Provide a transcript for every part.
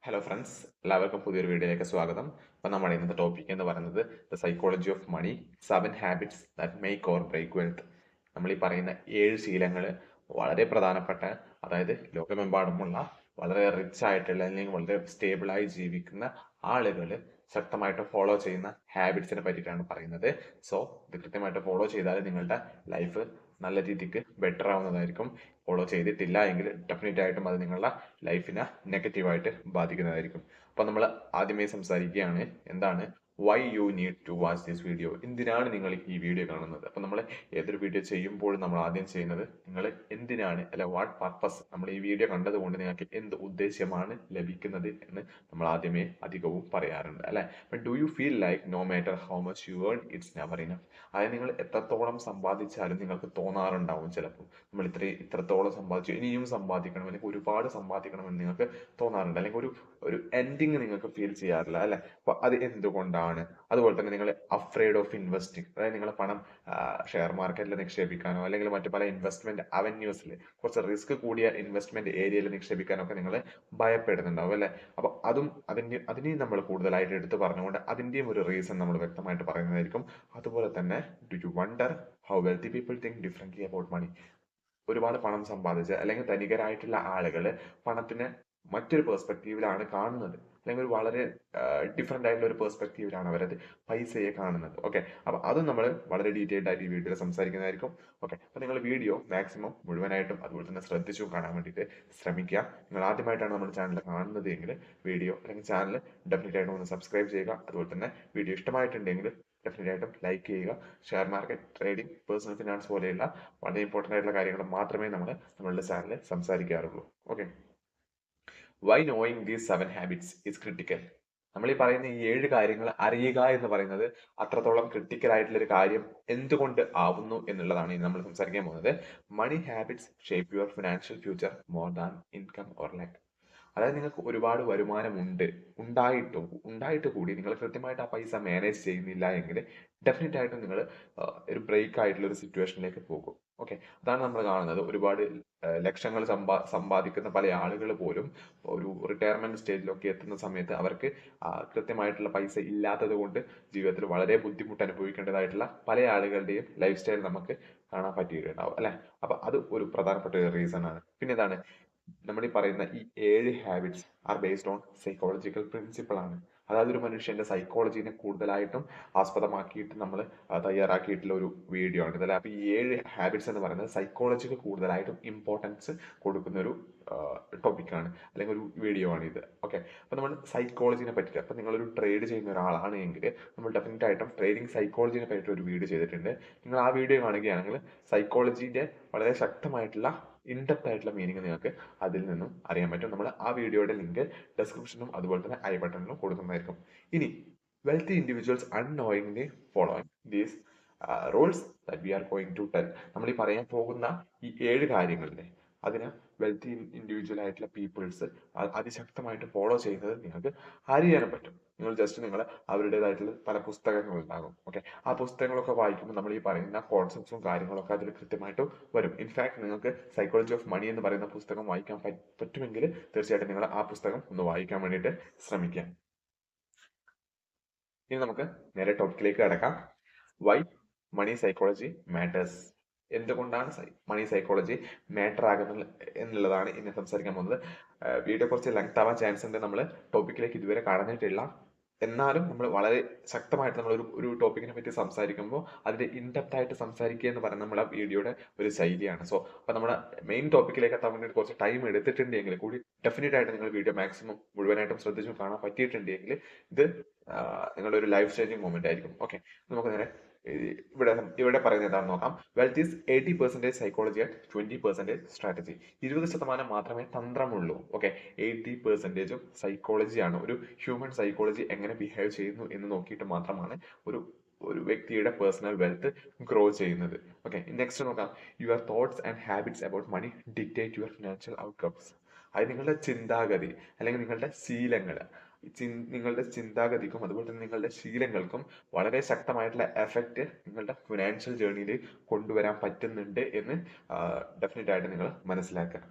Hello friends, എല്ലാവർക്കും പുതിയൊരു വീഡിയോയിലേക്ക് സ്വാഗതം. അപ്പോൾ നമ്മുടെ ഇന്നത്തെ ടോപ്പിക് എന്ന് പറയുന്നത് the psychology of money, 7 habits that make or break wealth. നമ്മൾ ഈ പറയുന്ന 7 ശീലങ്ങൾ വളരെ പ്രധാനപ്പെട്ട, അതായത് ലോകമെമ്പാടുമുള്ള വളരെ റിച്ച് ആയിട്ടുള്ള അല്ലെങ്കിൽ വളരെ സ്റ്റേബിളായി ജീവിക്കുന്ന ആളുകൾ ശക്തമായിട്ട് ഫോളോ ചെയ്യുന്ന ഹാബിറ്റ്സിനെ പറ്റിയിട്ടാണ് പറയുന്നത്. സോ ഇത് കൃത്യമായിട്ട് ഫോളോ ചെയ്താൽ നിങ്ങളുടെ ലൈഫ് നല്ല രീതിക്ക് ബെറ്റർ ആവുന്നതായിരിക്കും. ഫോളോ ചെയ്തിട്ടില്ല എങ്കിൽ ഡെഫിനറ്റ് ആയിട്ടും അത് നിങ്ങളുടെ ലൈഫിനെ നെഗറ്റീവായിട്ട് ബാധിക്കുന്നതായിരിക്കും. അപ്പൊ നമ്മൾ ആദ്യമേ സംസാരിക്കുകയാണ് എന്താണ് why you need to watch this video. എന്തിനാണ് നിങ്ങൾ ഈ വീഡിയോ കാണുന്നത്? അപ്പൊ നമ്മൾ ഏതൊരു വീഡിയോ ചെയ്യുമ്പോഴും നമ്മൾ ആദ്യം ചെയ്യുന്നത് നിങ്ങൾ എന്തിനാണ്, അല്ല വാട്ട് പർപ്പസ്, നമ്മൾ ഈ വീഡിയോ കണ്ടതുകൊണ്ട് നിങ്ങൾക്ക് എന്ത് ഉദ്ദേശ്യമാണ് ലഭിക്കുന്നത് എന്ന് നമ്മൾ ആദ്യമേ അധികവും പറയാറുണ്ട്, അല്ലെ? Do you feel like no matter how much you earn it's never enough. അതായത് നിങ്ങൾ എത്രത്തോളം സമ്പാദിച്ചാലും നിങ്ങൾക്ക് തോന്നാറുണ്ടാവും ചിലപ്പോൾ നമ്മൾ ഇത്രത്തോളം സമ്പാദിച്ചു, ഇനിയും സമ്പാദിക്കണം, അല്ലെങ്കിൽ ഒരുപാട് സമ്പാദിക്കണമെന്ന് നിങ്ങൾക്ക് തോന്നാറുണ്ട്, അല്ലെങ്കിൽ ഒരു ഒരു എൻഡിങ് നിങ്ങൾക്ക് ഫീൽ ചെയ്യാറില്ല, അല്ലെ? അപ്പൊ അത് എന്തുകൊണ്ടാണ്? അതുപോലെ തന്നെ നിങ്ങൾ അഫ്രൈഡ് ഓഫ് ഇൻവെസ്റ്റിംഗ്, അതായത് നിങ്ങളെ പണം ഷെയർ മാർക്കറ്റിൽ നിക്ഷേപിക്കാനോ അല്ലെങ്കിൽ മറ്റു പല ഇൻവെസ്റ്റ്മെന്റ് അവന്യൂസിൽ കുറച്ച് റിസ്ക് കൂടിയ ഇൻവെസ്റ്റ്മെന്റ് ഏരിയയിൽ നിക്ഷേപിക്കാനോ ഒക്കെ നിങ്ങൾ ഭയപ്പെടുന്നുണ്ടാവും, അല്ലെ? അപ്പൊ അതിനെയും നമ്മൾ കൂടുതലായിട്ട് എടുത്തു പറഞ്ഞുകൊണ്ട് അതിന്റെയും ഒരു റീസൺ നമ്മൾ വ്യക്തമായിട്ട് പറയുന്നതായിരിക്കും. അതുപോലെ തന്നെ do you wonder how wealthy people think differently about money. ഒരുപാട് പണം സമ്പാദിച്ച് അല്ലെങ്കിൽ ധനികരായിട്ടുള്ള ആളുകൾ പണത്തിനെ മറ്റൊരു പെർസ്പെക്റ്റീവിലാണ് കാണുന്നത്, അല്ലെങ്കിൽ ഒരു വളരെ ഡിഫറെന്റ് ആയിട്ടുള്ള ഒരു പെർസ്പെക്റ്റീവിലാണ് അവരത് പൈസയെ കാണുന്നത്. ഓക്കെ, അപ്പൊ അതും നമ്മൾ വളരെ ഡീറ്റെയിൽഡ് ആയിട്ട് ഈ വീഡിയോയിൽ സംസാരിക്കുന്നതായിരിക്കും. ഓക്കെ, അപ്പൊ നിങ്ങൾ വീഡിയോ മാക്സിമം മുഴുവനായിട്ടും അതുപോലെ തന്നെ ശ്രദ്ധിച്ചും കാണാൻ വേണ്ടിയിട്ട് ശ്രമിക്കുക. നിങ്ങൾ ആദ്യമായിട്ടാണ് നമ്മുടെ ചാനൽ കാണുന്നത് എങ്കിൽ വീഡിയോ അല്ലെങ്കിൽ ചാനൽ ഡെഫിനറ്റ് ആയിട്ടും ഒന്ന് സബ്സ്ക്രൈബ് ചെയ്യുക. അതുപോലെ തന്നെ വീഡിയോ ഇഷ്ടമായിട്ടുണ്ടെങ്കിൽ ഡെഫിനറ്റ് ആയിട്ടും ലൈക്ക് ചെയ്യുക. Share market, trading, personal finance പോലെയുള്ള വളരെ ഇമ്പോർട്ടൻ്റ് ആയിട്ടുള്ള കാര്യങ്ങൾ മാത്രമേ നമ്മളുടെ ചാനലിൽ സംസാരിക്കാറുള്ളൂ. Okay, why knowing these 7 habits is critical. നമ്മൾ ഈ പറയുന്ന ഈ 7 കാര്യങ്ങൾ അറിയുക എന്ന് പറയുന്നത് അത്രത്തോളം ക്രിട്ടിക്കൽ ആയിട്ടുള്ള ഒരു കാര്യം എന്തുകൊണ്ട് ആവുന്നു എന്നുള്ളതാണ് ഇനി നമ്മൾ സംസാരിക്കാൻ പോകുന്നത്. Money habits shape your financial future more than income or luck. അതായത് നിങ്ങൾക്ക് ഒരുപാട് വരുമാനമുണ്ട്, ഉണ്ടായിട്ട് കൂടി നിങ്ങൾ കൃത്യമായിട്ട് ആ പൈസ മാനേജ് ചെയ്യുന്നില്ല എങ്കിൽ ഡെഫിനറ്റ് ആയിട്ടും നിങ്ങൾ ഒരു ബ്രേക്ക് ആയിട്ടുള്ള ഒരു സിറ്റുവേഷനിലേക്ക് പോകും. ഓക്കെ, അതാണ് നമ്മൾ കാണുന്നത്. ഒരുപാട് ലക്ഷങ്ങൾ സമ്പാദിക്കുന്ന പല ആളുകൾ പോലും ഒരു റിട്ടയർമെന്റ് സ്റ്റേജിലൊക്കെ എത്തുന്ന സമയത്ത് അവർക്ക് കൃത്യമായിട്ടുള്ള പൈസ ഇല്ലാത്തത് കൊണ്ട് ജീവിതത്തിൽ വളരെ ബുദ്ധിമുട്ട് അനുഭവിക്കേണ്ടതായിട്ടുള്ള പല ആളുകളുടെയും ലൈഫ് സ്റ്റൈൽ നമുക്ക് കാണാൻ പറ്റിയിട്ടുണ്ടാവും, അല്ലെ? അപ്പൊ അത് ഒരു പ്രധാനപ്പെട്ട ഒരു റീസൺ ആണ്. പിന്നെ ഇതാണ് നമ്മൾ ഈ പറയുന്ന ഈ 7 habits are based on psychological principle ആണ്. അതായത് ഒരു മനുഷ്യന്റെ സൈക്കോളജിനെ കൂടുതലായിട്ടും ആസ്പദമാക്കിയിട്ട് നമ്മൾ തയ്യാറാക്കിയിട്ടുള്ള ഒരു വീഡിയോ ആണ് ഇതല്ലേ. അപ്പൊ ഈ 7 ഹാബിറ്റ്സ് എന്ന് പറയുന്നത് സൈക്കോളജിക്ക് കൂടുതലായിട്ടും ഇമ്പോർട്ടൻസ് കൊടുക്കുന്ന ഒരു ടോപ്പിക്കാണ്, അല്ലെങ്കിൽ ഒരു വീഡിയോ ആണ് ഇത്. ഓക്കെ, അപ്പൊ നമ്മൾ സൈക്കോളജിനെ പറ്റിയിട്ട്, അപ്പൊ നിങ്ങളൊരു ട്രേഡ് ചെയ്യുന്ന ഒരാളാണ് എങ്കിൽ നമ്മൾ ഡെഫിനറ്റ് ആയിട്ടും ട്രേഡിംഗ് സൈക്കോളജിനെ പറ്റിയിട്ട് ഒരു വീഡിയോ ചെയ്തിട്ടുണ്ട്. നിങ്ങൾ ആ വീഡിയോ കാണുകയാണെങ്കിൽ സൈക്കോളജിന്റെ വളരെ ശക്തമായിട്ടുള്ള ഇൻഡെപ്ത് ആയിട്ടുള്ള മീനിങ് നിങ്ങൾക്ക് അതിൽ നിന്നും അറിയാൻ പറ്റും. നമ്മൾ ആ വീഡിയോയുടെ ലിങ്ക് ഡിസ്ക്രിപ്ഷനും അതുപോലെ തന്നെ ഐ ബട്ടണിലും കൊടുക്കുന്നതായിരിക്കും. ഇനി wealthy individuals unknowingly following these rules that we are going to tell. നമ്മൾ ഈ പറയാൻ പോകുന്ന ഈ 7 കാര്യങ്ങളിലെ അതിന് വെൽത്തി ഇൻഡിവിജ്വൽ ആയിട്ടുള്ള പീപ്പിൾസ് അതിശക്തമായിട്ട് ഫോളോ ചെയ്യുന്നത് നിങ്ങൾക്ക് അറിയാനും പറ്റും. നിങ്ങൾ ജസ്റ്റ് നിങ്ങൾ അവരുടേതായിട്ടുള്ള പല പുസ്തകങ്ങൾ ഉണ്ടാകും. ഓക്കെ, ആ പുസ്തകങ്ങളൊക്കെ വായിക്കുമ്പോൾ നമ്മൾ ഈ പറയുന്ന കോൺസെപ്റ്റ്സും കാര്യങ്ങളൊക്കെ അതിൽ കൃത്യമായിട്ട് വരും. ഇൻഫാക്ട് നിങ്ങൾക്ക് സൈക്കോളജി ഓഫ് മണി എന്ന് പറയുന്ന പുസ്തകം വായിക്കാൻ പറ്റുമെങ്കിൽ തീർച്ചയായിട്ടും നിങ്ങൾ ആ പുസ്തകം ഒന്ന് വായിക്കാൻ വേണ്ടിയിട്ട് ശ്രമിക്കാം. ഇനി നമുക്ക് നേരെ ടോപ്പിക്കിലേക്ക് കടക്കാം. വൈ മണി സൈക്കോളജി മാറ്റേഴ്സ്. എന്തുകൊണ്ടാണ് മണി സൈക്കോളജി മാറ്റർ ആകുന്നത് എന്നുള്ളതാണ് ഇനി സംസാരിക്കാൻ പോകുന്നത്. വീഡിയോ കുറച്ച് ലെങ്ത് ആവാൻ ചാൻസ് ഉണ്ട്. നമ്മൾ ടോപ്പിക്കിലേക്ക് ഇതുവരെ കടന്നിട്ടില്ല, എന്നാലും നമ്മൾ വളരെ ശക്തമായിട്ട് നമ്മൾ ഒരു ടോപ്പിക്കിനെ പറ്റി സംസാരിക്കുമ്പോൾ അതിന്റെ ഇൻഡെപ്ത് ആയിട്ട് സംസാരിക്കുക എന്ന് പറയുന്നത് നമ്മുടെ വീഡിയോയുടെ ഒരു ശൈലിയാണ്. സോ അപ്പൊ നമ്മുടെ മെയിൻ ടോപ്പിക്കിലേക്ക് എത്താൻ വേണ്ടി കുറച്ച് ടൈം എടുത്തിട്ടുണ്ടെങ്കിൽ കൂടി ഡെഫിനറ്റ് ആയിട്ട് നിങ്ങൾ വീഡിയോ മാക്സിമം മുഴുവനായിട്ടും ശ്രദ്ധിച്ചു കാണാൻ പറ്റിയിട്ടുണ്ടെങ്കിൽ ഇത് നിങ്ങളുടെ ഒരു ലൈഫ് ചേഞ്ചിങ് മൊമെന്റ് ആയിരിക്കും. ഓക്കെ, നമുക്ക് നേരെ ഇവിടെ പറയുന്നത് എന്താണെന്ന് നോക്കാം. Wealth is 80% psychology and 20% strategy. 20% മാത്രമേ തന്ത്രമുള്ളൂ. ഓക്കെ, 80% സൈക്കോളജിയാണ്. ഒരു ഹ്യൂമൻ സൈക്കോളജി എങ്ങനെ ബിഹേവ് ചെയ്യുന്നു എന്ന് നോക്കിയിട്ട് മാത്രമാണ് ഒരു വ്യക്തിയുടെ പേഴ്സണൽ വെൽത്ത് ഗ്രോ ചെയ്യുന്നത്. ഓക്കെ, നെക്സ്റ്റ് നോക്കാം. Your thoughts and habits about money dictate your financial outcomes. അത് നിങ്ങളുടെ ചിന്താഗതി അല്ലെങ്കിൽ നിങ്ങളുടെ ശീലങ്ങൾ, നിങ്ങളുടെ ചിന്താഗതിക്കും അതുപോലെ തന്നെ നിങ്ങളുടെ ശീലങ്ങൾക്കും വളരെ ശക്തമായിട്ടുള്ള എഫക്റ്റ് നിങ്ങളുടെ ഫിനാൻഷ്യൽ ജേർണിയിൽ കൊണ്ടുവരാൻ പറ്റുന്നുണ്ട് എന്ന് ഡെഫിനറ്റ് ആയിട്ട് നിങ്ങൾ മനസ്സിലാക്കുക.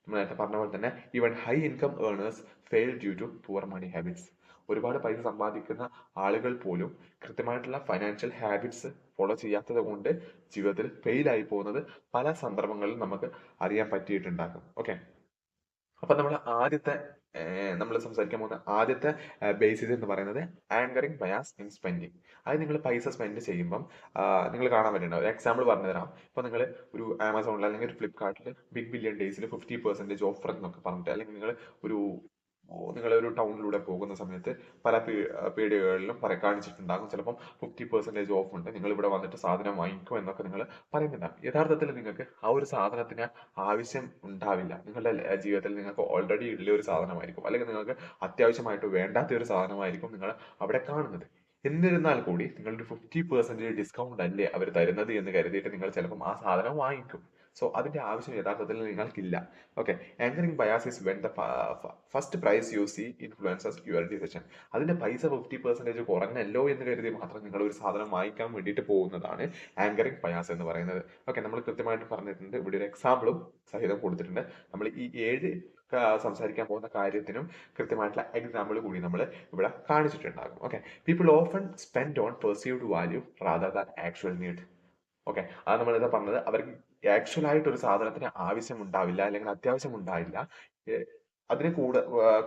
നമ്മൾ നേരത്തെ പറഞ്ഞ പോലെ തന്നെ even high income earners fail due to poor money habits. ഒരുപാട് പൈസ സമ്പാദിക്കുന്ന ആളുകൾ പോലും കൃത്യമായിട്ടുള്ള ഫൈനാൻഷ്യൽ ഹാബിറ്റ്സ് ഫോളോ ചെയ്യാത്തത് കൊണ്ട് ജീവിതത്തിൽ ഫെയിൽ ആയി പോകുന്നത് പല സന്ദർഭങ്ങളിൽ നമുക്ക് അറിയാൻ പറ്റിയിട്ടുണ്ടാകും. ഓക്കെ, അപ്പൊ നമ്മൾ സംസാരിക്കാൻ പോകുന്ന ആദ്യത്തെ ബേസിസ് എന്ന് പറയുന്നത് ആങ്കറിങ് ബയാസ് ഇൻ സ്പെൻഡിങ്. അത് നിങ്ങൾ പൈസ സ്പെൻഡ് ചെയ്യുമ്പം നിങ്ങൾ കാണാൻ പറ്റുന്നുണ്ടാവും. ഒരു എക്സാമ്പിൾ പറഞ്ഞു തരാം. ഇപ്പൊ നിങ്ങൾ ഒരു ആമസോണിൽ അല്ലെങ്കിൽ ഒരു ഫ്ലിപ്കാർട്ടിൽ ബിഗ് ബില്യൺ ഡേയ്സിൽ 50% ഓഫർ എന്നൊക്കെ പറഞ്ഞിട്ട്, അല്ലെങ്കിൽ ഒരു നിങ്ങളൊരു ടൗണിലൂടെ പോകുന്ന സമയത്ത് പല പീടികകളിലും കാണിച്ചിട്ടുണ്ടാകും ചിലപ്പം 50% ഓഫ് ഉണ്ട്, നിങ്ങൾ ഇവിടെ വന്നിട്ട് സാധനം വാങ്ങിക്കും എന്നൊക്കെ നിങ്ങൾ പറയുന്നുണ്ടാകും. യഥാർത്ഥത്തിൽ നിങ്ങൾക്ക് ആ ഒരു സാധനത്തിന് ആവശ്യം ഉണ്ടാവില്ല. നിങ്ങളുടെ ജീവിതത്തിൽ നിങ്ങൾക്ക് ഓൾറെഡി ഉള്ള ഒരു സാധനമായിരിക്കും, അല്ലെങ്കിൽ നിങ്ങൾക്ക് അത്യാവശ്യമായിട്ട് വേണ്ടാത്ത ഒരു സാധനമായിരിക്കും നിങ്ങൾ അവിടെ കാണുന്നത്. എന്നിരുന്നാൽ കൂടി നിങ്ങളൊരു 50% ഡിസ്കൗണ്ട് അല്ലേ അവർ തരുന്നത് എന്ന് കരുതിയിട്ട് നിങ്ങൾ ചിലപ്പം ആ സാധനം വാങ്ങിക്കും. സോ അതിന്റെ ആവശ്യം യഥാർത്ഥത്തിൽ നിങ്ങൾക്കില്ല. Okay, anchoring bias is when the first price you see influences your decision. അതിന്റെ പൈസ 50% കുറഞ്ഞല്ലോ എന്ന് കരുതി മാത്രം നിങ്ങൾ ഒരു സാധനം വാങ്ങിക്കാൻ വേണ്ടിയിട്ട് പോകുന്നതാണ് ആങ്കറിംഗ് ബയാസ് എന്ന് പറയുന്നത്. ഓക്കെ, നമ്മൾ കൃത്യമായിട്ട് പറഞ്ഞിട്ടുണ്ട്, ഇവിടെ ഒരു എക്സാമ്പിളും സഹിതം കൊടുത്തിട്ടുണ്ട്. നമ്മൾ ഈ 7 സംസാരിക്കാൻ പോകുന്ന കാര്യത്തിനും കൃത്യമായിട്ടുള്ള എക്സാമ്പിൾ കൂടി നമ്മൾ ഇവിടെ കാണിച്ചിട്ടുണ്ടാകും. Okay, people often spend on perceived value rather than actual need. Okay, അത് നമ്മളിതാ പറഞ്ഞത്, അവർക്ക് ആക്ച്വൽ ആയിട്ട് ഒരു സാധനത്തിന് ആവശ്യം ഉണ്ടാവില്ല, അല്ലെങ്കിൽ അത്യാവശ്യം ഉണ്ടാവില്ല. അതിന്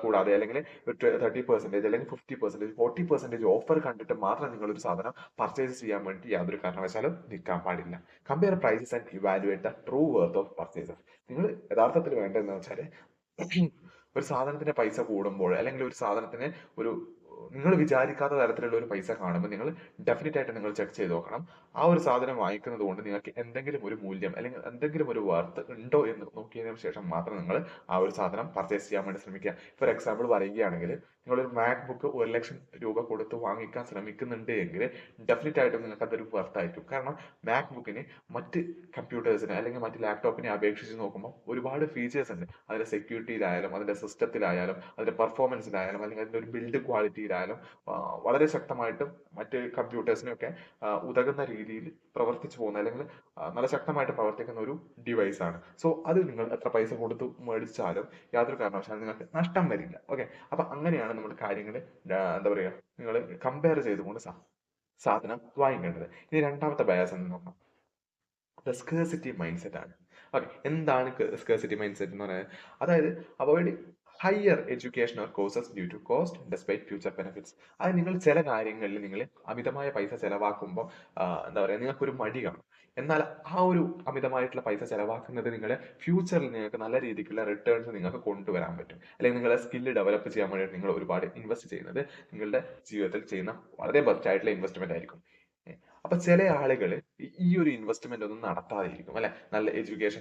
കൂടാതെ അല്ലെങ്കിൽ 30% അല്ലെങ്കിൽ 50%, 40% ഓഫർ കണ്ടിട്ട് മാത്രം നിങ്ങൾ ഒരു സാധനം പർച്ചേസ് ചെയ്യാൻ വേണ്ടി യാതൊരു കാരണവശാലും നിൽക്കാൻ പാടില്ല. Compare prices and evaluate the true worth of purchases. നിങ്ങൾ യഥാർത്ഥത്തിൽ വേണ്ടതെന്ന് വെച്ചാൽ ഒരു സാധനത്തിന്റെ പൈസ കൂടുമ്പോൾ, അല്ലെങ്കിൽ ഒരു സാധനത്തിന് ഒരു നിങ്ങൾ വിചാരിക്കാത്ത തരത്തിലുള്ള ഒരു പൈസ കാണുമ്പോൾ നിങ്ങൾ ഡെഫിനറ്റ് ആയിട്ട് നിങ്ങൾ ചെക്ക് ചെയ്ത് നോക്കണം, ആ ഒരു സാധനം വാങ്ങിക്കുന്നത് കൊണ്ട് നിങ്ങൾക്ക് എന്തെങ്കിലും ഒരു മൂല്യം അല്ലെങ്കിൽ എന്തെങ്കിലും ഒരു വർത്ത് ഉണ്ടോ എന്ന് നോക്കിയതിനു ശേഷം മാത്രം നിങ്ങൾ ആ ഒരു സാധനം പർച്ചേസ് ചെയ്യാൻ വേണ്ടി ശ്രമിക്കുക. ഫോർ എക്സാമ്പിൾ പറയുകയാണെങ്കിൽ, നിങ്ങളൊരു മാക് ബുക്ക് 1,00,000 രൂപ കൊടുത്ത് വാങ്ങിക്കാൻ ശ്രമിക്കുന്നുണ്ട് എങ്കിൽ ഡെഫിനറ്റ് ആയിട്ടും നിങ്ങൾക്ക് അതൊരു വർത്ത് ആയിരിക്കും. കാരണം മാക് ബുക്കിന് മറ്റ് കമ്പ്യൂട്ടേഴ്സിനെ അല്ലെങ്കിൽ മറ്റ് ലാപ്ടോപ്പിനെ അപേക്ഷിച്ച് നോക്കുമ്പോൾ ഒരുപാട് ഫീച്ചേഴ്സ് ഉണ്ട്. അതിന്റെ സെക്യൂരിറ്റിയിലായാലും, അതിന്റെ സിസ്റ്റത്തിലായാലും, അതിന്റെ പെർഫോമൻസിലായാലും, അല്ലെങ്കിൽ അതിന്റെ ഒരു ബിൽഡ് ക്വാളിറ്റിയിലായാലും വളരെ ശക്തമായിട്ടും മറ്റ് കമ്പ്യൂട്ടേഴ്സിനൊക്കെ ഉതകുന്ന രീതിയിൽ പ്രവർത്തിച്ചു പോകുന്ന, അല്ലെങ്കിൽ നല്ല ശക്തമായിട്ട് പ്രവർത്തിക്കുന്ന ഒരു ഡിവൈസ് ആണ്. സോ അത് നിങ്ങൾ എത്ര പൈസ കൊടുത്ത് മേടിച്ചാലും യാതൊരു കാരണവശാലും നിങ്ങൾക്ക് നഷ്ടം വരില്ല. ഓക്കെ, അപ്പൊ അങ്ങനെയാണ് നമ്മൾ കാര്യങ്ങൾ എന്താ പറയുക, നിങ്ങൾ കമ്പയർ ചെയ്തുകൊണ്ട് സാധനം വാങ്ങിക്കേണ്ടത്. ഇനി രണ്ടാമത്തെ ബയാസ് എന്ന് നോക്കാം, സ്കേഴ്സിറ്റി മൈൻഡ് സെറ്റ് ആണ്. ഓക്കെ, എന്താണ് സ്കേഴ്സിറ്റി മൈൻഡ് സെറ്റ് എന്ന് പറയുന്നത്? അതായത് avoid higher education or courses due to cost despite future benefits. അത് നിങ്ങൾ ചില കാര്യങ്ങളിൽ നിങ്ങൾ അമിതമായ പൈസ ചെലവാക്കുമ്പോൾ എന്താ പറയുക, നിങ്ങൾക്കൊരു മടി കാണും. എന്നാൽ ആ ഒരു അമിതമായിട്ടുള്ള പൈസ ചെലവാക്കുന്നത് നിങ്ങളെ ഫ്യൂച്ചറിൽ നിങ്ങൾക്ക് നല്ല രീതിക്കുള്ള റിട്ടേൺസ് നിങ്ങൾക്ക് കൊണ്ടുവരാൻ പറ്റും. അല്ലെങ്കിൽ നിങ്ങളെ സ്കില്ല് ഡെവലപ്പ് ചെയ്യാൻ വേണ്ടി നിങ്ങൾ ഒരുപാട് ഇൻവെസ്റ്റ് ചെയ്യുന്നത് നിങ്ങളുടെ ജീവിതത്തിൽ ചെയ്യുന്ന വളരെ ബെസ്റ്റ് ആയിട്ടുള്ള ഇൻവെസ്റ്റ്മെന്റ് ആയിരിക്കും. അപ്പൊ ചില ആളുകൾ ഈ ഒരു ഇൻവെസ്റ്റ്മെന്റ് ഒന്നും നടത്താതിരിക്കും, അല്ലെ? നല്ല എഡ്യൂക്കേഷൻ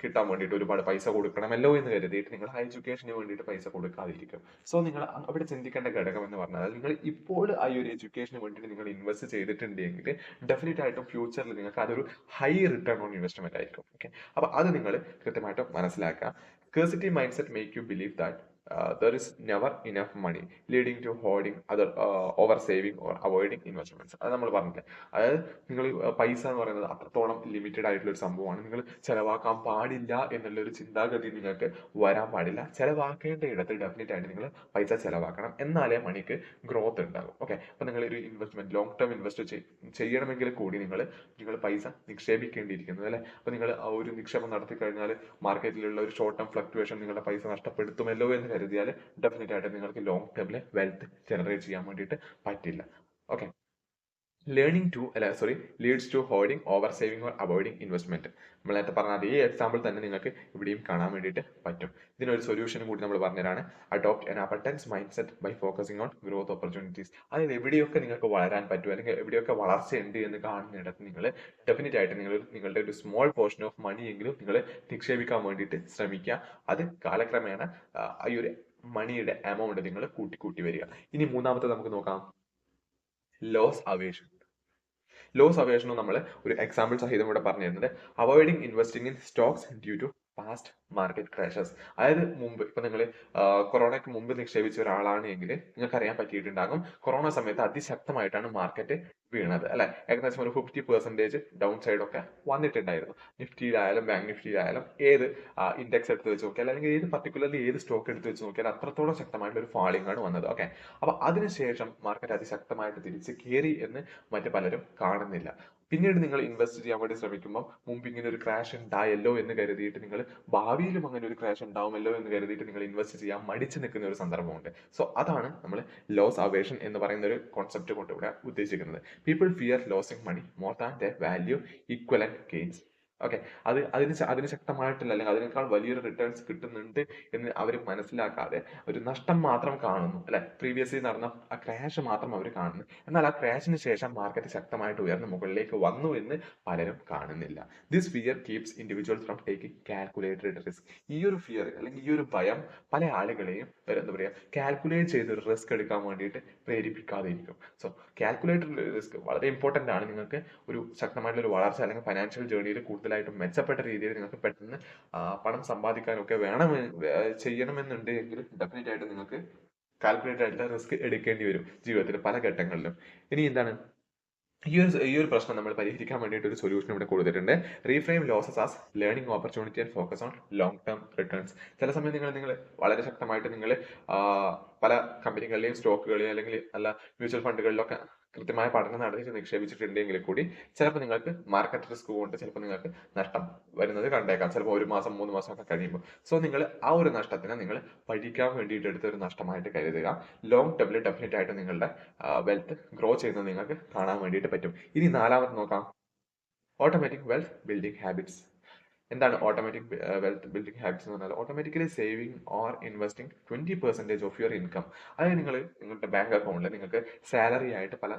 കിട്ടാൻ വേണ്ടിയിട്ട് ഒരുപാട് പൈസ കൊടുക്കണമല്ലോ എന്ന് കരുതിയിട്ട് നിങ്ങൾ ആ എഡ്യൂക്കേഷന് വേണ്ടിയിട്ട് പൈസ കൊടുക്കാതിരിക്കും. സോ നിങ്ങൾ അവിടെ ചിന്തിക്കേണ്ട ഘടകം എന്ന് പറഞ്ഞാൽ, നിങ്ങൾ ഇപ്പോൾ ആ ഒരു എഡ്യൂക്കേഷന് വേണ്ടിയിട്ട് നിങ്ങൾ ഇൻവെസ്റ്റ് ചെയ്തിട്ടുണ്ടെങ്കിൽ ഡെഫിനറ്റ് ആയിട്ടും ഫ്യൂച്ചറിൽ നിങ്ങൾക്ക് അതൊരു ഹൈ റിട്ടേൺ ഓൺ ഇൻവെസ്റ്റ്മെന്റ് ആയിരിക്കും. ഓക്കെ, അപ്പൊ അത് നിങ്ങൾ കൃത്യമായിട്ടും മനസ്സിലാക്കുക. Scarcity mind set make you believe that there is never enough money, leading to hoarding, over saving or avoiding investments. അത് നമ്മൾ പറഞ്ഞില്ലേ, അതായത് നിങ്ങൾ പൈസ എന്ന് പറയുന്നത് അത്രത്തോളം ലിമിറ്റഡ് ആയിട്ടുള്ള ഒരു സംഭവമാണ്. നിങ്ങൾ ചെലവാക്കാൻ പാടില്ല എന്നുള്ള ഒരു ചിന്താഗതി നിങ്ങൾക്ക് വരാൻ പാടില്ല. ചെലവാക്കേണ്ട ഇടത്ത് ഡെഫിനറ്റ് ആയിട്ട് നിങ്ങൾ പൈസ ചെലവാക്കണം, എന്നാലേ മണിക്ക് ഗ്രോത്ത് ഉണ്ടാകും. ഓക്കെ, അപ്പൊ നിങ്ങൾ ഒരു ഇൻവെസ്റ്റ്മെന്റ് ലോങ് ടേം ഇൻവെസ്റ്റ് ചെയ്യണമെങ്കിൽ കൂടി നിങ്ങൾ പൈസ നിക്ഷേപിക്കേണ്ടിയിരിക്കുന്നത്, അല്ലെ? അപ്പൊ നിങ്ങൾ ആ ഒരു നിക്ഷേപം നടത്തി കഴിഞ്ഞാൽ മാർക്കറ്റിലുള്ള ഒരു ഷോർട്ട് ടേം ഫ്ലക്ച്വേഷൻ നിങ്ങളുടെ പൈസ നഷ്ടപ്പെടുത്തുമല്ലോ എന്ന് കരുതിയാൽ ഡെഫിനറ്റ് ആയിട്ട് നിങ്ങൾക്ക് ലോങ് ടേമിൽ വെൽത്ത് ജനറേറ്റ് ചെയ്യാൻ വേണ്ടിയിട്ട് പറ്റില്ല. Okay, leads to hoarding, over saving or avoiding investment. നമ്മൾ നേരത്തെ പറഞ്ഞ അതേ എക്സാമ്പിൾ തന്നെ നിങ്ങൾക്ക് ഇവിടെയും കാണാൻ വേണ്ടിയിട്ട് പറ്റും. ഇതിനൊരു സൊല്യൂഷൻ കൂടി നമ്മൾ പറഞ്ഞുതരാണ്. Adopt an abundance mindset by focusing on growth opportunities. അതായത് എവിടെയൊക്കെ നിങ്ങൾക്ക് വളരാൻ പറ്റും, അല്ലെങ്കിൽ എവിടെയൊക്കെ വളർച്ചയുണ്ട് എന്ന് കാണുന്നിടത്ത് നിങ്ങൾ ഡെഫിനറ്റ് ആയിട്ട് നിങ്ങളുടെ ഒരു സ്മോൾ പോർഷൻ ഓഫ് മണി എങ്കിലും നിങ്ങൾ നിക്ഷേപിക്കാൻ വേണ്ടിയിട്ട് ശ്രമിക്കുക. അത് കാലക്രമേണ ഈ ഒരു മണിയുടെ എമൗണ്ട് നിങ്ങൾ കൂട്ടി വരിക. ഇനി മൂന്നാമത്തെ നമുക്ക് നോക്കാം, ലോസ് അവേഷൻ. ലോസ് അവേഷനും നമ്മൾ ഒരു എക്സാമ്പിൾ സഹിതം കൂടെ പറഞ്ഞു തരുന്നത്, avoiding investing in stocks due to past market crashes. അതായത് മുമ്പ് ഇപ്പൊ നിങ്ങൾ കൊറോണയ്ക്ക് മുമ്പ് നിക്ഷേപിച്ച ഒരാളാണ് എങ്കിൽ നിങ്ങൾക്ക് അറിയാൻ പറ്റിയിട്ടുണ്ടാകും കൊറോണ സമയത്ത് അതിശക്തമായിട്ടാണ് മാർക്കറ്റ് വീണത് അല്ലെ. ഏകദേശം ഒരു 50% ഡൗൺ സൈഡ് ഒക്കെ വന്നിട്ടുണ്ടായിരുന്നു. നിഫ്റ്റിയിലായാലും ബാങ്ക് നിഫ്റ്റിയിലായാലും ഏത് ഇൻഡെക്സ് എടുത്ത് വെച്ച് നോക്കിയാൽ അല്ലെങ്കിൽ ഏത് പർട്ടിക്കുലർലി ഏത് സ്റ്റോക്ക് എടുത്ത് വെച്ച് നോക്കിയാൽ അത്രത്തോളം ശക്തമായിട്ടുള്ള ഒരു ഫാളിംഗ് ആണ് വന്നത്. ഓക്കെ, അപ്പൊ അതിനുശേഷം മാർക്കറ്റ് അതിശക്തമായിട്ട് തിരിച്ച് കയറി എന്ന് മറ്റു പലരും കാണുന്നില്ല. പിന്നീട് നിങ്ങൾ ഇൻവെസ്റ്റ് ചെയ്യാൻ വേണ്ടി ശ്രമിക്കുമ്പോൾ മുമ്പ് ഇങ്ങനെ ഒരു ക്രാഷ് ഉണ്ടായല്ലോ എന്ന് കരുതിയിട്ട് നിങ്ങൾ ഭാവിയിലും അങ്ങനെ ഒരു ക്രാഷ് ഉണ്ടാവുമല്ലോ എന്ന് കരുതിയിട്ട് നിങ്ങൾ ഇൻവെസ്റ്റ് ചെയ്യാൻ മടിച്ചു നിൽക്കുന്ന ഒരു സന്ദർഭമുണ്ട്. സോ അതാണ് നമ്മൾ ലോസ് അവേഷൻ എന്ന് പറയുന്ന ഒരു കോൺസെപ്റ്റ് കൊണ്ട് ഇവിടെ ഉദ്ദേശിക്കുന്നത്. People fear losing money more than the value equivalent gains. Okay, അതിന് ശക്തമായിട്ടുള്ള അല്ലെങ്കിൽ അതിനേക്കാൾ വലിയൊരു റിട്ടേൺസ് കിട്ടുന്നുണ്ട് എന്ന് അവർ മനസ്സിലാക്കാതെ ഒരു നഷ്ടം മാത്രം കാണുന്നു അല്ലെ. പ്രീവിയസ്ലി നടന്ന ആ ക്രാഷ് മാത്രം അവർ കാണുന്നു. എന്നാൽ ആ ക്രാഷിന് ശേഷം മാർക്കറ്റ് ശക്തമായിട്ട് ഉയർന്ന് മുകളിലേക്ക് വന്നു എന്ന് പലരും കാണുന്നില്ല. This fear keeps individuals from taking calculated risk. ഈ ഒരു ഫിയർ അല്ലെങ്കിൽ ഈ ഒരു ഭയം പല ആളുകളെയും എന്താ പറയുക കാൽക്കുലേറ്റ് ചെയ്ത് ഒരു റിസ്ക് എടുക്കാൻ വേണ്ടിയിട്ട് പ്രേരിപ്പിക്കാതെ ഇരിക്കും. സോ കാൽക്കുലേറ്റഡ് റിസ്ക് വളരെ ഇമ്പോർട്ടന്റ് ആണ്. നിങ്ങൾക്ക് ഒരു ശക്തമായിട്ടുള്ള ഒരു വളർച്ച അല്ലെങ്കിൽ ഫൈനാൻഷ്യൽ ജേർണിയിൽ കൂടുതലായിട്ടും മെച്ചപ്പെട്ട രീതിയിൽ നിങ്ങൾക്ക് പെട്ടെന്ന് പണം സമ്പാദിക്കാനൊക്കെ ചെയ്യണമെന്നുണ്ട് എങ്കിൽ ഡെഫിനറ്റ് ആയിട്ട് നിങ്ങൾക്ക് കാൽക്കുലേറ്റഡ് ആയിട്ടുള്ള റിസ്ക് എടുക്കേണ്ടി വരും ജീവിതത്തിൽ പല ഘട്ടങ്ങളിലും. ഇനി എന്താണ് ഈ ഒരു പ്രശ്നം നമ്മൾ പരിഹരിക്കാൻ വേണ്ടിയിട്ട് ഒരു സൊല്യൂഷൻ ഇവിടെ കൊടുത്തിട്ടുണ്ട്. Reframe losses as learning opportunity and focus on long term returns. ചില സമയം നിങ്ങൾ വളരെ ശക്തമായിട്ട് നിങ്ങൾ പല കമ്പനികളിലെയും സ്റ്റോക്കുകളെയും അല്ലെങ്കിൽ നല്ല മ്യൂച്വൽ ഫണ്ടുകളിലൊക്കെ കൃത്യമായ പഠനം നടത്തി നിക്ഷേപിച്ചിട്ടുണ്ടെങ്കിൽ കൂടി ചിലപ്പോൾ നിങ്ങൾക്ക് മാർക്കറ്റ് റിസ്ക് കൊണ്ട് ചിലപ്പോൾ നിങ്ങൾക്ക് നഷ്ടം വരുന്നത് കണ്ടേക്കാം, ചിലപ്പോൾ 1 മാസം 3 മാസം ഒക്കെ കഴിയുമ്പോൾ. സോ നിങ്ങൾ ആ ഒരു നഷ്ടത്തിനെ നിങ്ങൾ പഠിക്കാൻ വേണ്ടിയിട്ട് എടുത്ത ഒരു നഷ്ടമായിട്ട് കരുതുക. ലോങ് ടേമിൽ ഡെഫിനറ്റ് ആയിട്ട് നിങ്ങളുടെ വെൽത്ത് ഗ്രോ ചെയ്യുന്നത് നിങ്ങൾക്ക് കാണാൻ വേണ്ടിയിട്ട് പറ്റും. ഇനി നാലാമത് നോക്കാം, ഓട്ടോമാറ്റിക് വെൽത്ത് ബിൽഡിംഗ് ഹാബിറ്റ്സ്. എന്താണ് ഓട്ടോമാറ്റിക് വെൽത്ത് ബിൽഡിംഗ് ഹാബിറ്റ്സ് എന്ന് പറഞ്ഞാൽ automatically saving or investing 20% of your income. അതായത് നിങ്ങളുടെ ബാങ്ക് അക്കൗണ്ടിൽ നിങ്ങൾക്ക് സാലറി ആയിട്ട് പല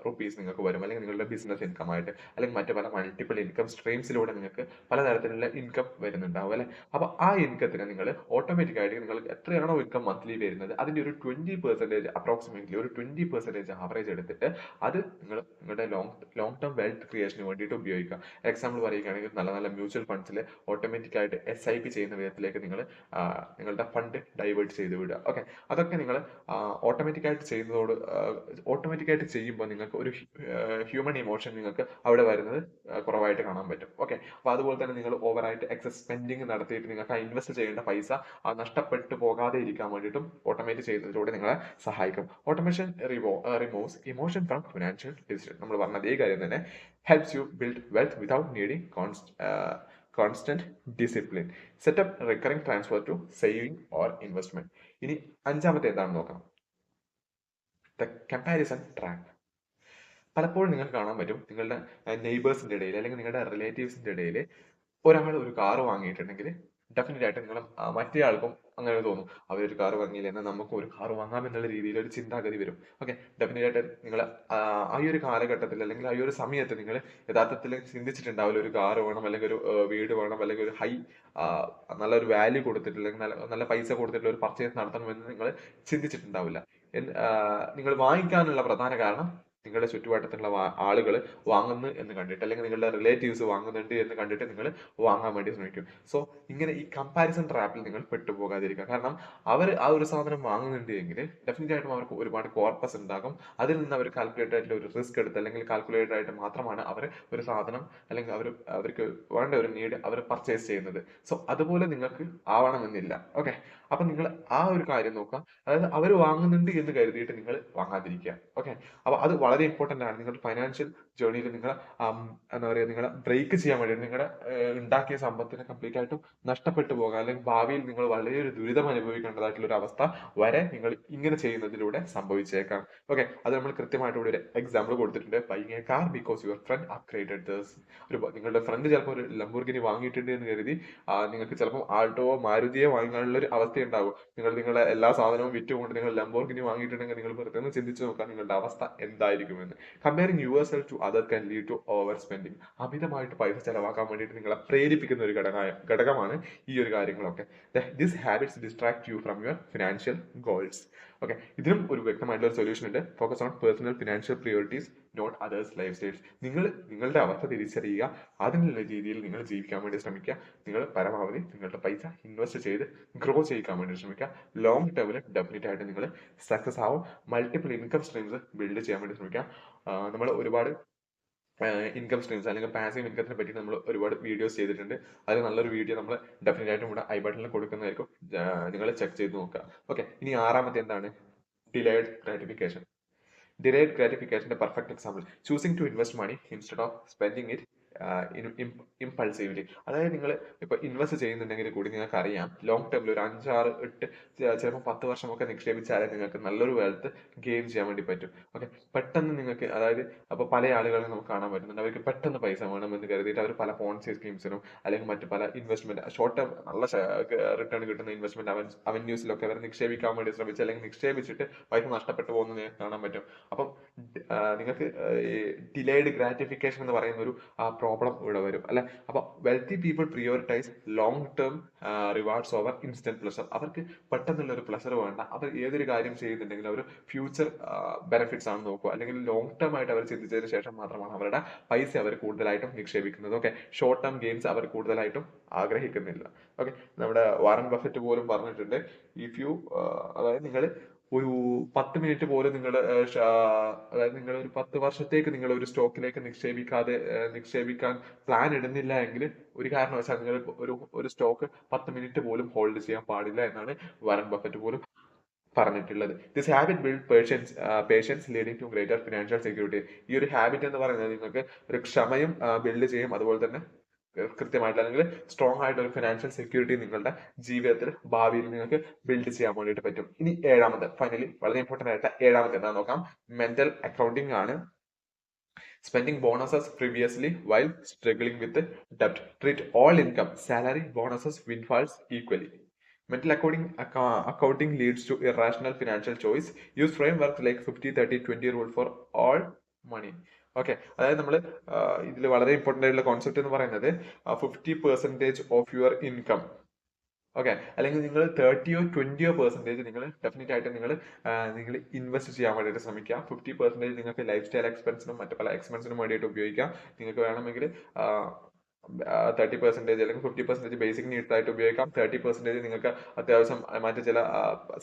റുപ്പീസ് നിങ്ങൾക്ക് വരും, അല്ലെങ്കിൽ നിങ്ങളുടെ ബിസിനസ് ഇൻകം ആയിട്ട് അല്ലെങ്കിൽ മറ്റു പല മൾട്ടിപ്പിൾ ഇൻകം സ്ട്രീംസിലൂടെ നിങ്ങൾക്ക് പലതരത്തിലുള്ള ഇൻകം വരുന്നുണ്ടാവും അല്ലെ. അപ്പൊ ആ ഇൻകത്തിന് നിങ്ങൾ ഓട്ടോമാറ്റിക് ആയിട്ട് നിങ്ങൾക്ക് എത്രയാണോ ഇൻകം മന്ത്ലി വരുന്നത് അതിന്റെ ഒരു 20% അപ്രോക്സിമേറ്റ്ലി ഒരു 20% ആവറേജ് എടുത്തിട്ട് അത് നിങ്ങളുടെ ലോങ് ടേം വെൽത്ത് ക്രിയേഷന് വേണ്ടിയിട്ട് ഉപയോഗിക്കുക. എക്സാമ്പിൾ പറയുകയാണെങ്കിൽ നല്ല നല്ല മ്യൂച്വൽ ഫണ്ട്സിൽ ഓട്ടോമാറ്റിക് ആയിട്ട് SIP ചെയ്യുന്ന വിധത്തിലേക്ക് നിങ്ങൾ നിങ്ങളുടെ ഫണ്ട് ഡൈവേർട്ട് ചെയ്ത് വിടുക. ഓക്കെ, അതൊക്കെ നിങ്ങൾ ഓട്ടോമാറ്റിക് ആയിട്ട് ചെയ്യുമ്പോൾ നിങ്ങൾക്ക് ഒരു ഹ്യൂമൻ ഇമോഷൻ നിങ്ങൾക്ക് അവിടെ വരുന്നത് കുറവായിട്ട് കാണാൻ പറ്റും. ഓക്കെ, അപ്പൊ അതുപോലെ തന്നെ നിങ്ങൾ ഓവറായിട്ട് എക്സസ് സ്പെൻഡിങ് നടത്തിയിട്ട് നിങ്ങൾക്ക് ഇൻവെസ്റ്റ് ചെയ്യേണ്ട പൈസ നഷ്ടപ്പെട്ടു പോകാതെ ഇരിക്കാൻ വേണ്ടിയിട്ടും ഓട്ടോമേറ്റ് ചെയ്യുന്നതിലൂടെ നിങ്ങളെ സഹായിക്കും. Automation removes emotion from financial decision. നമ്മൾ പറഞ്ഞ അതേ കാര്യം തന്നെ helps you build wealth without needing constant discipline. Setup recurring transfer to saving or investment. ഇനി അഞ്ചാമത്തെ എന്താണെന്ന് നോക്കാം, ദ കമ്പാരിസൺ ട്രാപ്പ്. പലപ്പോഴും നിങ്ങൾക്ക് കാണാൻ പറ്റും നിങ്ങളുടെ നെയ്ബേഴ്സിന്റെ ഇടയിൽ അല്ലെങ്കിൽ നിങ്ങളുടെ റിലേറ്റീവ്സിന്റെ ഇടയിൽ ഒരാൾ ഒരു കാറ് വാങ്ങിയിട്ടുണ്ടെങ്കിൽ ഡെഫിനറ്റ് ആയിട്ട് നിങ്ങൾ മറ്റേ ആൾക്കും അങ്ങനെ തോന്നും, അവരൊരു കാറ് വാങ്ങിയില്ല എന്നാൽ നമുക്ക് ഒരു കാറ് വാങ്ങാം എന്നുള്ള രീതിയിൽ ഒരു ചിന്താഗതി വരും. ഓക്കെ, ഡെഫിനറ്റ് ആയിട്ട് നിങ്ങൾ ആ ഒരു കാലഘട്ടത്തിൽ അല്ലെങ്കിൽ ആ ഒരു സമയത്ത് നിങ്ങൾ യഥാർത്ഥത്തിൽ ചിന്തിച്ചിട്ടുണ്ടാവില്ല ഒരു കാറ് വേണം അല്ലെങ്കിൽ ഒരു വീട് വേണം അല്ലെങ്കിൽ ഒരു നല്ലൊരു വാല്യൂ കൊടുത്തിട്ടില്ല നല്ല പൈസ കൊടുത്തിട്ടുള്ള ഒരു പർച്ചേസ് നടത്തണമെന്ന് നിങ്ങൾ ചിന്തിച്ചിട്ടുണ്ടാവില്ല. നിങ്ങൾ വാങ്ങിക്കാനുള്ള പ്രധാന കാരണം നിങ്ങളുടെ ചുറ്റുവട്ടത്തുള്ള ആളുകൾ വാങ്ങുന്നു എന്ന് കണ്ടിട്ട് അല്ലെങ്കിൽ നിങ്ങളുടെ റിലേറ്റീവ്സ് വാങ്ങുന്നുണ്ട് എന്ന് കണ്ടിട്ട് നിങ്ങൾ വാങ്ങാൻ വേണ്ടി ശ്രമിക്കും. സോ ഇങ്ങനെ ഈ കമ്പാരിസൺ ട്രാപ്പിൽ നിങ്ങൾ പെട്ടുപോകാതിരിക്കുക. കാരണം അവർ ആ ഒരു സാധനം വാങ്ങുന്നുണ്ട് എങ്കിൽ ഡെഫിനറ്റ് ആയിട്ടും അവർക്ക് ഒരുപാട് കോർപ്പസ് ഉണ്ടാകും. അതിൽ നിന്ന് അവർ കാൽക്കുലേറ്റഡ് ആയിട്ടുള്ള ഒരു റിസ്ക് എടുത്ത് അല്ലെങ്കിൽ കാൽക്കുലേറ്റഡ് ആയിട്ട് മാത്രമാണ് അവർ ഒരു സാധനം അല്ലെങ്കിൽ അവർക്ക് വേണ്ട ഒരു നീഡ് അവർ പർച്ചേസ് ചെയ്യുന്നത്. സോ അതുപോലെ നിങ്ങൾക്ക് ആവണമെന്നില്ല. ഓക്കെ, അപ്പൊ നിങ്ങൾ ആ ഒരു കാര്യം നോക്കുക, അതായത് അവർ വാങ്ങുന്നുണ്ട് എന്ന് കരുതിയിട്ട് നിങ്ങൾ വാങ്ങാതിരിക്കുക. ഓക്കെ, അപ്പൊ അത് വളരെ ഇമ്പോർട്ടന്റ് ആണ്. നിങ്ങളുടെ ഫൈനാൻഷ്യൽ ജേർണിയിൽ നിങ്ങൾ എന്താ പറയുക നിങ്ങളെ ബ്രേക്ക് ചെയ്യാൻ വേണ്ടി നിങ്ങളുടെ ഉണ്ടാക്കിയ സമ്പത്തിനെ കംപ്ലീറ്റ് ആയിട്ടും നഷ്ടപ്പെട്ടു പോകാം അല്ലെങ്കിൽ ഭാവിയിൽ നിങ്ങൾ വലിയൊരു ദുരിതം അനുഭവിക്കേണ്ടതായിട്ടുള്ള ഒരു അവസ്ഥ വരെ നിങ്ങൾ ഇങ്ങനെ ചെയ്യുന്നതിലൂടെ സംഭവിച്ചേക്കാം. ഓക്കെ, അത് നമ്മൾ കൃത്യമായിട്ട് ഇവിടെ ഒരു എക്സാമ്പിൾ കൊടുത്തിട്ടുണ്ട്. Buying A car because your friend upgraded this. നിങ്ങളുടെ ഫ്രണ്ട് ചിലപ്പോൾ ഒരു ലംബോർഗിനി വാങ്ങിയിട്ടുണ്ട് എന്ന് കരുതി നിങ്ങൾക്ക് ചിലപ്പോൾ ആൾട്ടോവോ മാരുതിയോ വാങ്ങാനുള്ള ഒരു അവസ്ഥ ഉണ്ടാകും. നിങ്ങളുടെ എല്ലാ സാധനവും വിറ്റുകൊണ്ട് നിങ്ങൾ ലംബോർഗിനി വാങ്ങിയിട്ടുണ്ടെങ്കിൽ നിങ്ങൾ വെറുതെ ഒന്ന് ചിന്തിച്ചു നോക്കാം നിങ്ങളുടെ അവസ്ഥ എന്തായിരിക്കുമെന്ന്. Comparing yourself to other can lead to overspending. അമിതമായിട്ട് പൈസ ചെലവാക്കാൻ വേണ്ടിയിട്ട് നിങ്ങളെ പ്രേരിപ്പിക്കുന്ന ഒരു ഘടകമാണ് ഈ ഒരു കാര്യങ്ങളൊക്കെ. This habits distract you from your financial goals. Okay, ഇതിനും ഒരു വ്യക്തമായിട്ടുള്ള ഒരു സൊല്യൂഷൻ ഉണ്ട്. Focus on personal financial priorities, not others lifestyles. നിങ്ങൾ നിങ്ങളുടെ അവസ്ഥ തിരിച്ചറിയുക, അതിനുള്ള രീതിയിൽ നിങ്ങൾ ജീവിക്കാൻ വേണ്ടി ശ്രമിക്കുക. നിങ്ങൾ പരമാവധി നിങ്ങളുടെ പൈസ ഇൻവെസ്റ്റ് ചെയ്ത് ഗ്രോ ചെയ്യിക്കാൻ വേണ്ടി ശ്രമിക്കുക. ലോങ് ടേമിൽ ഡെഫിനറ്റ് ആയിട്ട് നിങ്ങൾ സക്സസ് ആവും. മൾട്ടിപ്പിൾ ഇൻകം സ്ട്രീംസ് ബിൽഡ് ചെയ്യാൻ വേണ്ടി ശ്രമിക്കുക. നമ്മൾ ഒരുപാട് ഇൻകം സ്ട്രീംസ് അല്ലെങ്കിൽ പാസീവ് ഇൻകത്തിനെ പറ്റി നമ്മൾ ഒരുപാട് വീഡിയോസ് ചെയ്തിട്ടുണ്ട്. അതിൽ നല്ലൊരു വീഡിയോ നമ്മൾ ഡെഫിനറ്റ് ആയിട്ടും ഇവിടെ ഐ ബട്ടണിൽ കൊടുക്കുന്നതായിരിക്കും. നിങ്ങൾ ചെക്ക് ചെയ്ത് നോക്കുക. ഓക്കെ, ഇനി ആറാമത്തെ എന്താണ്? Delayed gratification. ഡിലേഡ് ഗ്രാറ്റിഫിക്കേഷന്റെ perfect example, choosing to invest money instead of spending it impulsively. അതായത് നിങ്ങൾ ഇപ്പൊ ഇൻവെസ്റ്റ് ചെയ്യുന്നുണ്ടെങ്കിൽ കൂടി നിങ്ങൾക്ക് അറിയാം ലോങ് ടേമിൽ ഒരു 5, 6, 8 ചിലപ്പോൾ 10 വർഷമൊക്കെ നിക്ഷേപിച്ചാലേ നിങ്ങൾക്ക് നല്ലൊരു വെൽത്ത് ഗെയിൻ ചെയ്യാൻ വേണ്ടി പറ്റും. ഓക്കെ, പെട്ടെന്ന് നിങ്ങൾക്ക് അതായത് അപ്പൊ പല ആളുകളും നമുക്ക് കാണാൻ പറ്റുന്നുണ്ട്, അവർക്ക് പെട്ടെന്ന് പൈസ വേണമെന്ന് കരുതിയിട്ട് അവർ പല പോൺസി സ്കീംസിനും അല്ലെങ്കിൽ മറ്റു പല ഇൻവെസ്റ്റ്മെന്റ് ഷോർട്ട് ടേം നല്ല റിട്ടേൺ കിട്ടുന്ന ഇൻവെസ്റ്റ്മെന്റ് അവന്യൂസിലൊക്കെ അവർ നിക്ഷേപിക്കാൻ വേണ്ടി ശ്രമിച്ച് അല്ലെങ്കിൽ നിക്ഷേപിച്ചിട്ട് പൈസ നഷ്ടപ്പെട്ടു പോകുന്നത് നിങ്ങൾക്ക് കാണാൻ പറ്റും. അപ്പം നിങ്ങൾക്ക് ഡിലേഡ് ഗ്രാറ്റിഫിക്കേഷൻ എന്ന് പറയുന്ന ഒരു പ്രോബ്ലം ഇവിടെ വരും അല്ലെ. അപ്പൊ wealthy people prioritise long term rewards over instant pleasure. അവർക്ക് പെട്ടെന്നുള്ള ഒരു പ്ലഷർ വേണ്ട. അവർ ഏതൊരു കാര്യം ചെയ്യുന്നുണ്ടെങ്കിലും അവർ ഫ്യൂച്ചർ ബെനിഫിറ്റ്സ് ആണ് നോക്കുക, അല്ലെങ്കിൽ ലോങ് ടേം ആയിട്ട് അവർ ചിന്തിച്ചതിന് ശേഷം മാത്രമാണ് അവരുടെ പൈസ അവർ കൂടുതലായിട്ടും നിക്ഷേപിക്കുന്നത്. ഓക്കെ, ഷോർട്ട് ടേം ഗെയിൻസ് അവർ കൂടുതലായിട്ടും ആഗ്രഹിക്കുന്നില്ല. ഓക്കെ, നമ്മുടെ വാറൻ ബഫറ്റ് പോലും പറഞ്ഞിട്ടുണ്ട്, ഇഫ് യു അതായത് നിങ്ങൾ ഒരു 10 മിനിറ്റ് പോലും നിങ്ങൾ അതായത് നിങ്ങൾ ഒരു 10 വർഷത്തേക്ക് നിങ്ങൾ ഒരു സ്റ്റോക്കിലേക്ക് നിക്ഷേപിക്കാൻ പ്ലാൻ ഇടുന്നില്ല എങ്കിൽ ഒരു കാരണവശാൽ നിങ്ങൾ ഒരു സ്റ്റോക്ക് 10 മിനിറ്റ് പോലും ഹോൾഡ് ചെയ്യാൻ പാടില്ല എന്നാണ് വാറൻ ബഫറ്റ് പോലും പറഞ്ഞിട്ടുള്ളത്. This habit build patience leading to greater financial security. ഈ ഒരു ഹാബിറ്റ് എന്ന് പറയുന്നത് നിങ്ങൾക്ക് ഒരു ക്ഷമയും ബിൽഡ് ചെയ്യും, അതുപോലെ തന്നെ കൃത്യമായിട്ട് അല്ലെങ്കിൽ സ്ട്രോങ് ആയിട്ട് ഒരു ഫിനാൻഷ്യൽ സെക്യൂരിറ്റി നിങ്ങളുടെ ജീവിതത്തിൽ ഭാവിയിൽ നിങ്ങൾക്ക് ബിൽഡ് ചെയ്യാൻ വേണ്ടിയിട്ട് പറ്റും. ഇനി ഏഴാമത്, ഫൈനലി വളരെ ഇമ്പോർട്ടന്റ് ആയിട്ട് ഏഴാമത് എന്താ നോക്കാം. മെന്റൽ അക്കൗണ്ടിങ് ആണ്. Spending bonuses previously while struggling with debt. Treat all income, salary, bonuses, windfalls equally. Mental accounting leads to irrational financial choice. Use frameworks like 50-30-20 rule for all money. Okay, അതായത് നമ്മൾ ഇതിൽ വളരെ important ആയിട്ടുള്ള concept എന്ന് പറയുന്നത് 50% of your income, okay, അല്ലെങ്കിൽ നിങ്ങൾ 30-20% നിങ്ങൾ ഡെഫിനറ്റ് ആയിട്ട് നിങ്ങൾ ഇൻവെസ്റ്റ് ചെയ്യാൻ വേണ്ടിയിട്ട് ശ്രമിക്കുക. 50% നിങ്ങൾക്ക് ലൈഫ് സ്റ്റൈൽ എക്സ്പെൻസിനും മറ്റു പല എക്സ്പെൻസിനും വേണ്ടിയിട്ട് ഉപയോഗിക്കാം. നിങ്ങൾക്ക് വേണമെങ്കിൽ 30% അല്ലെങ്കിൽ 50% ബേസിക് നീഡ്സ് ആയിട്ട് ഉപയോഗിക്കാം. 30% നിങ്ങൾക്ക് അത്യാവശ്യം മറ്റു ചില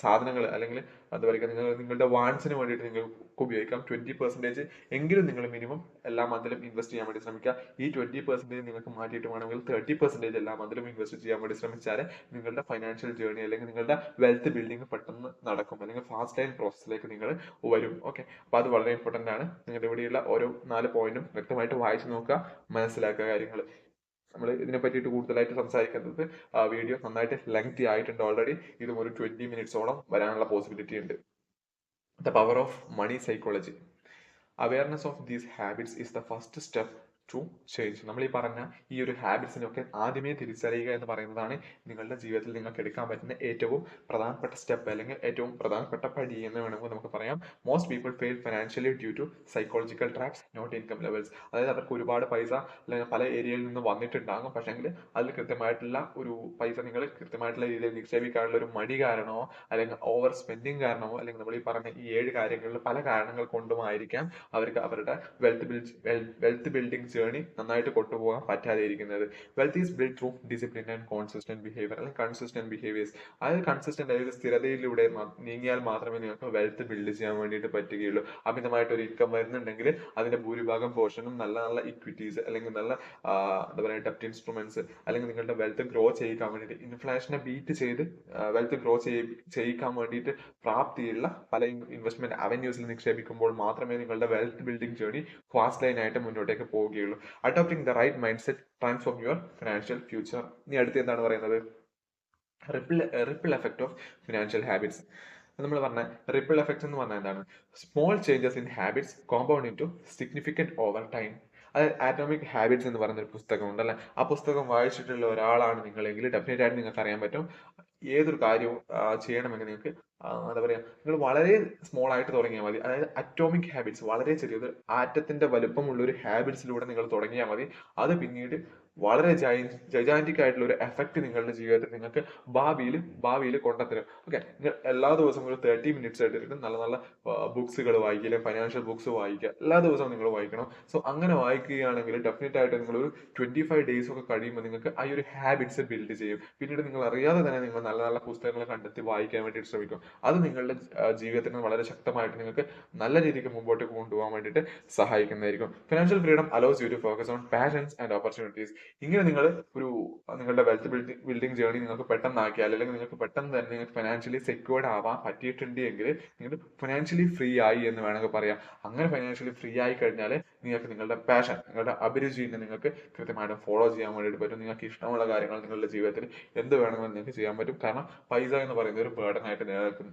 സാധനങ്ങൾ അല്ലെങ്കിൽ എന്താ പറയുക നിങ്ങളുടെ വാൻസിന് വേണ്ടിയിട്ട് നിങ്ങൾക്ക് ഉപയോഗിക്കാം. 20% എങ്കിലും നിങ്ങൾ മിനിമം എല്ലാ മന്തിലും ഇൻവെസ്റ്റ് ചെയ്യാൻ വേണ്ടി ശ്രമിക്കുക. ഈ 20% നിങ്ങൾക്ക് മാറ്റിയിട്ട് വേണമെങ്കിൽ 30% എല്ലാ മന്തിലും ഇൻവെസ്റ്റ് ചെയ്യാൻ വേണ്ടി ശ്രമിച്ചാൽ നിങ്ങളുടെ ഫൈനാൻഷ്യൽ ജേർണി അല്ലെങ്കിൽ നിങ്ങളുടെ വെൽത്ത് ബിൽഡിംഗ് പെട്ടെന്ന് നടക്കും, അല്ലെങ്കിൽ ഫാസ്റ്റ് ടൈം പ്രോസസ്സിലേക്ക് നിങ്ങൾ വരും. ഓക്കെ, അപ്പൊ അത് വളരെ ഇമ്പോർട്ടന്റ് ആണ്. നിങ്ങളുടെ ഇവിടെയുള്ള ഓരോ 4 പോയിന്റും വ്യക്തമായിട്ട് വായിച്ചു നോക്കുക, മനസ്സിലാക്കുക കാര്യങ്ങൾ. നമ്മൾ ഇതിനെ പറ്റിയിട്ട് കൂടുതലായിട്ട് സംസാരിക്കുന്നത് വീഡിയോ നന്നായിട്ട് ലെങ്തി ആയിട്ടുണ്ട് ഓൾറെഡി. ഇതും ഒരു 20 മിനിറ്റ്സോളം വരാനുള്ള പോസിബിലിറ്റി ഉണ്ട്. The power of money psychology. Awareness of these habits is the first step to change. നമ്മൾ ഈ പറഞ്ഞ ഈ ഒരു ഹാബിറ്റ്സിനൊക്കെ ആദ്യമേ തിരിച്ചറിയുക എന്ന് പറയുന്നതാണ് നിങ്ങളുടെ ജീവിതത്തിൽ നിങ്ങൾക്ക് എടുക്കാൻ പറ്റുന്ന ഏറ്റവും പ്രധാനപ്പെട്ട സ്റ്റെപ്പ്, അല്ലെങ്കിൽ ഏറ്റവും പ്രധാനപ്പെട്ട പടി എന്ന് വേണമെങ്കിൽ നമുക്ക് പറയാം. Most people fail financially due to psychological traps, not income levels. അതായത് അവർക്ക് ഒരുപാട് പൈസ അല്ലെങ്കിൽ പല ഏരിയയിൽ നിന്ന് വന്നിട്ടുണ്ടാകും, പക്ഷെങ്കിൽ അതിൽ കൃത്യമായിട്ടുള്ള ഒരു പൈസ നിങ്ങൾ കൃത്യമായിട്ടുള്ള രീതിയിൽ നിക്ഷേപിക്കാനുള്ള ഒരു മടി കാരണമോ അല്ലെങ്കിൽ ഓവർ സ്പെൻഡിങ് കാരണമോ അല്ലെങ്കിൽ നമ്മൾ ഈ പറഞ്ഞ ഈ 7 കാര്യങ്ങളിൽ പല കാരണങ്ങൾ കൊണ്ടുമായിരിക്കാം അവർക്ക് അവരുടെ വെൽത്ത് ബിൽഡിംഗ് ജേർണി നന്നായിട്ട് കൊണ്ടുപോകാൻ പറ്റാതെ ഇരിക്കുന്നത്. Wealth is build through discipline and consistent behaviour, അല്ലെങ്കിൽ കൺസിസ്റ്റന്റ് ബിഹേവിയേഴ്സ്. അതായത് കൺസിസ്റ്റന്റ് ആയിട്ട് സ്ഥിരതയിലൂടെ നീങ്ങിയാൽ മാത്രമേ നിങ്ങൾക്ക് വെൽത്ത് ബിൽഡ് ചെയ്യാൻ വേണ്ടിയിട്ട് പറ്റുകയുള്ളൂ. അമിതമായിട്ട് ഒരു ഇൻകം വരുന്നുണ്ടെങ്കിൽ അതിന്റെ ഭൂരിഭാഗം പോർഷനും നല്ല നല്ല ഇക്വിറ്റീസ് അല്ലെങ്കിൽ നല്ല എന്താ പറയുക ഡെപ്റ്റ് ഇൻസ്ട്രുമെന്റ്സ്, അല്ലെങ്കിൽ നിങ്ങളുടെ വെൽത്ത് ഗ്രോ ചെയ്യിക്കാൻ വേണ്ടിയിട്ട് ഇൻഫ്ലേഷനെ ബീറ്റ് ചെയ്ത് വെൽത്ത് ഗ്രോ ചെയ്യിക്കാൻ വേണ്ടിയിട്ട് പ്രാപ്തിയുള്ള പല ഇൻവെസ്റ്റ്മെന്റ് അവന്യൂസിൽ നിക്ഷേപിക്കുമ്പോൾ മാത്രമേ നിങ്ങളുടെ wealth building journey fast lane ആയിട്ട് മുന്നോട്ടേക്ക് പോവുകയുള്ളൂ. Adopting the right mindset transform your financial future. ഇനി അടുത്ത് എന്താണ് പറയുന്നത്? Ripple effect of financial habits. നമ്മൾ പറഞ്ഞ റിപ്പിൾ എഫക്ട് എന്ന് പറഞ്ഞാൽ എന്താണ്? Small changes in habits compound into significant over time. അതായത് ആറ്റോമിക് ഹാബിറ്റ്സ് എന്ന് പറയുന്ന ഒരു പുസ്തകം ഉണ്ടല്ലേ, ആ പുസ്തകം വായിച്ചിട്ടുള്ള ഒരാളാണ് നിങ്ങളെങ്കിൽ ഡെഫിനറ്റ് ആയിട്ട് നിങ്ങൾക്ക് അറിയാൻ പറ്റും ഏതൊരു കാര്യവും ചെയ്യണമെങ്കിൽ നിങ്ങൾക്ക് എന്താ പറയാ, നിങ്ങൾ വളരെ സ്മോൾ ആയിട്ട് തുടങ്ങിയാൽ മതി. അതായത് അറ്റോമിക് ഹാബിറ്റ്സ്, വളരെ ചെറിയത്, ആറ്റത്തിന്റെ വലുപ്പമുള്ള ഒരു ഹാബിറ്റ്സിലൂടെ നിങ്ങൾ തുടങ്ങിയാൽ മതി. അത് പിന്നീട് വളരെ ജൈജാന്റിക് ആയിട്ടുള്ള ഒരു എഫക്ട് നിങ്ങളുടെ ജീവിതത്തിൽ നിങ്ങൾക്ക് ഭാവിയിൽ കൊണ്ടുത്തരും. ഓക്കെ, നിങ്ങൾ എല്ലാ ദിവസവും ഒരു 30 മിനിറ്റ്സ് ആയിട്ട് നല്ല നല്ല ബുക്സുകൾ വായിക്കുക, ഫൈനാൻഷ്യൽ ബുക്സ് വായിക്കുക, എല്ലാ ദിവസവും നിങ്ങൾ വായിക്കണം. സോ അങ്ങനെ വായിക്കുകയാണെങ്കിൽ ഡെഫിനറ്റ് ആയിട്ട് നിങ്ങൾ ഒരു 25 days ഒക്കെ കഴിയുമ്പോൾ നിങ്ങൾക്ക് ആ ഒരു ഹാബിറ്റ്സ് ബിൽഡ് ചെയ്യും. പിന്നീട് നിങ്ങൾ അറിയാതെ തന്നെ നിങ്ങൾ നല്ല നല്ല പുസ്തകങ്ങൾ കണ്ടെത്തി വായിക്കാൻ വേണ്ടിയിട്ട് ശ്രമിക്കും. അത് നിങ്ങളുടെ ജീവിതത്തിന് വളരെ ശക്തമായിട്ട് നിങ്ങൾക്ക് നല്ല രീതിക്ക് മുമ്പോട്ട് കൊണ്ടുപോകാൻ വേണ്ടിയിട്ട് സഹായിക്കുന്നതായിരിക്കും. Financial freedom allows you to focus on passions and opportunities. ഇങ്ങനെ നിങ്ങൾ നിങ്ങളുടെ വെൽത്ത് ബിൽഡിംഗ് ജേർണി നിങ്ങൾക്ക് പെട്ടെന്നാക്കിയാൽ, അല്ലെങ്കിൽ നിങ്ങൾക്ക് പെട്ടെന്ന് തന്നെ നിങ്ങൾക്ക് ഫിനാൻഷ്യലി സെക്യൂർഡ് ആവാൻ പറ്റിയിട്ടുണ്ട് എങ്കിൽ നിങ്ങൾ ഫിനാൻഷ്യലി ഫ്രീ ആയി എന്ന് വേണമെങ്കിൽ പറയാം. അങ്ങനെ ഫിനാൻഷ്യലി ഫ്രീ ആയി കഴിഞ്ഞാൽ നിങ്ങൾക്ക് നിങ്ങളുടെ പാഷൻ, നിങ്ങളുടെ അഭിരുചിനെ നിങ്ങൾക്ക് കൃത്യമായിട്ട് ഫോളോ ചെയ്യാൻ വേണ്ടിയിട്ട് പറ്റും. നിങ്ങൾക്ക് ഇഷ്ടമുള്ള കാര്യങ്ങൾ നിങ്ങളുടെ ജീവിതത്തിൽ എന്ത് വേണമെങ്കിലും നിങ്ങൾക്ക് ചെയ്യാൻ പറ്റും. കാരണം പൈസ എന്ന് പറയുന്നത് ഒരു ബേർഡൻ ആയിട്ട്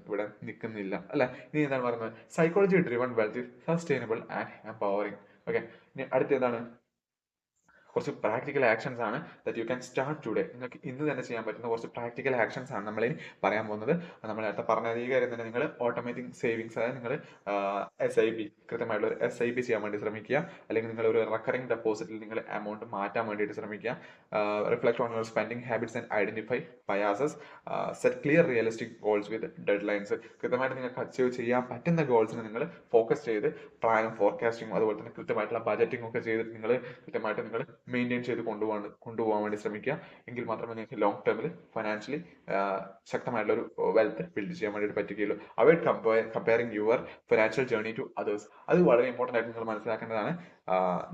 ഇവിടെ നിൽക്കുന്നില്ല, അല്ലെ? ഇനി എന്താണ് പറയുന്നത്? Psychology driven wealth sustainable and empowering. Okay, ഇനി അടുത്ത എന്താണ്? കുറച്ച് പ്രാക്ടിക്കൽ ആക്ഷൻസ് ആണ് that you can start today. നിങ്ങൾക്ക് ഇന്ന് തന്നെ ചെയ്യാൻ പറ്റുന്ന കുറച്ച് പ്രാക്ടിക്കൽ ആക്ഷൻസ് ആണ് നമ്മളിനി പറയാൻ പോകുന്നത്. നമ്മൾ നേരത്തെ പറഞ്ഞ ഈ കാര്യം തന്നെ, നിങ്ങൾ ഓട്ടോമാറ്റിക് സേവിങ്സ്, അതായത് നിങ്ങൾ SIP, കൃത്യമായിട്ടുള്ള ഒരു SIP ചെയ്യാൻ വേണ്ടി ശ്രമിക്കുക. അല്ലെങ്കിൽ നിങ്ങൾ ഒരു റെക്കറിംഗ് ഡെപ്പോസിറ്റിൽ നിങ്ങൾ എമൗണ്ട് മാറ്റാൻ വേണ്ടിയിട്ട് ശ്രമിക്കുക. Reflect on your spending habits and identify biases. Set clear realistic goals with dead lines. കൃത്യമായിട്ട് നിങ്ങൾക്ക് അച്ചീവ് ചെയ്യാൻ പറ്റുന്ന ഗോൾസിന് നിങ്ങൾ ഫോക്കസ് ചെയ്ത് പ്ലാനും ഫോർകാസ്റ്റിംഗും അതുപോലെ തന്നെ കൃത്യമായിട്ടുള്ള ബജറ്റിംഗ് ഒക്കെ ചെയ്തിട്ട് നിങ്ങൾ കൃത്യമായിട്ട് നിങ്ങൾ മെയിൻറ്റെയിൻ ചെയ്ത് കൊണ്ടുപോകാൻ വേണ്ടി ശ്രമിക്കുക. എങ്കിൽ മാത്രമേ നിങ്ങൾക്ക് ലോങ് ടേമിൽ ഫിനാൻഷ്യലി ശക്തമായിട്ടുള്ള ഒരു വെൽത്ത് ബിൽഡ് ചെയ്യാൻ വേണ്ടിയിട്ട് പറ്റുകയുള്ളൂ. Avoid comparing your financial journey to others. അത് വളരെ ഇമ്പോർട്ടൻ്റ് ആയിട്ട് നിങ്ങൾ മനസ്സിലാക്കേണ്ടതാണ്.